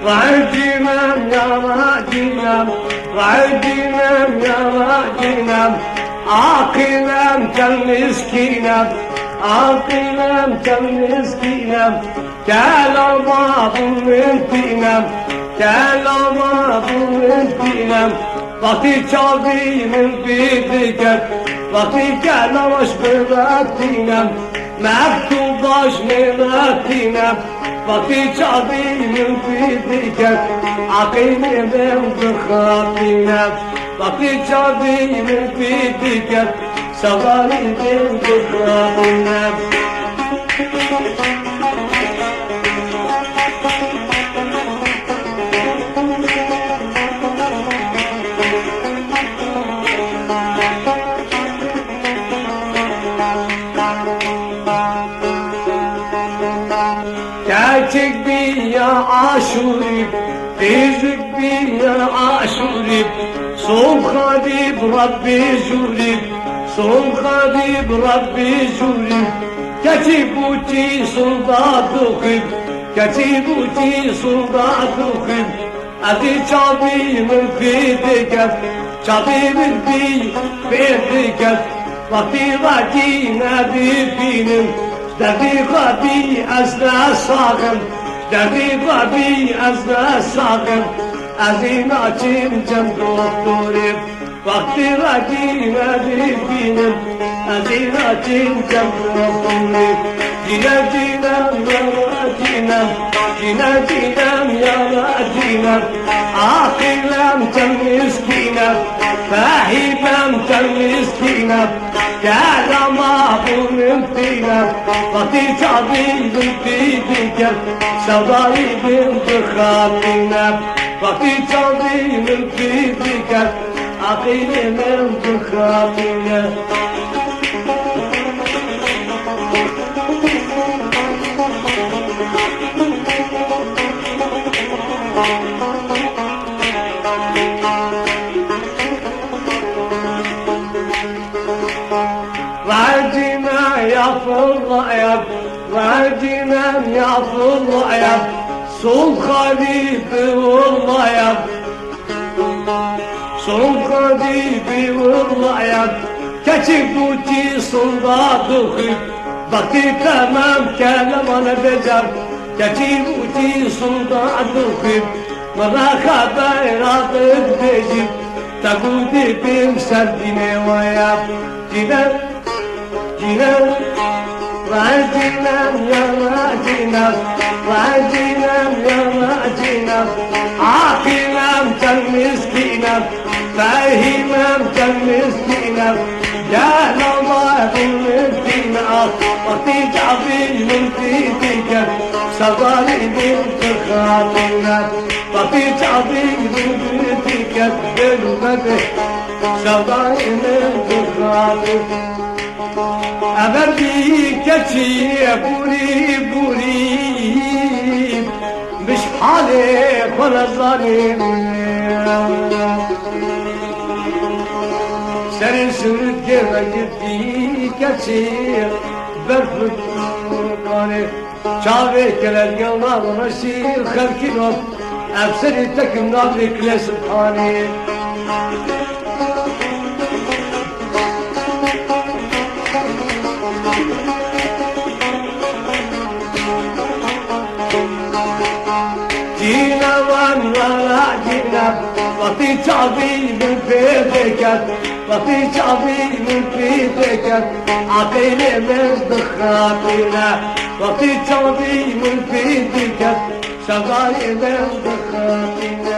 وعدينام يا راجينام وعدينام يا راجينام عاقلام كالمسكينام عاقلام كالمسكينام كالا باب من فينام كالا باب من فينام وقتي شابي من بيدك وقتي كالا وش بغاتينام مكتوب باش مغاتينام وقتی چابی من پیدیکت عقیلی من بخاطینم وقتی چابی من پیدیکت سواری من بخاطینم Gerçek bir ya aşurip, tezlik bir ya aşurip, son hadib Rabbi jurip, son hadib Rabbi jurip, keçi buçi soldatıkıp, keçi buçi soldatıkıp, adı çabimın fideket, çabimın fideket, vakti vakine bibinim, دقيقة بي أزنا صاغم دقيقة بي أزنا صاغم أزينا جيم جم دكتوري وقت راجينا بينم أزينا جيم جم دكتوري جينا جينا يا جينا جينا جينا يا جينا عاقلام جم مسكينا فاهمام جم مسكينا كالا ما بون فينا وقتي تعظيم بيدك سواري بنت خاطينا وقتي تعظيم بيدك عقيل بنت خاطينا وعدنا يا فضايا وعدنا يا فضايا صوم خليفي والله يا صوم خليفي والله يا كتبوتي صندوقي بقي تمام كلام انا بجر كتبوتي صندوقي مرا خبر راضي بيجي تقولي بمسديني ويا جينا جينا راجينام يا راجينام راجينام يا راجينام عاقلام كالمسكينام فاهمام كالمسكينام يا الله بالمسكينة وقتي جعبي من فيدك سوالي بنت خاطينا وقتي جعبي من فيدك بالمدى سوالي بنت خاطينا أبردي كتي بوري بوري مش حالي ولا ظالم سري سرد جرجتي كتي برفت قالي شعبي كلا القلب ونشيل خلقي نوم أبصري تكم نابلك لسبحاني جينا ولا جينا وقتي شعبي من بيدك وقتي شعبي من بيدك عقيل من دخاتنا وقتي شعبي من بيدك شغالي من دخاتنا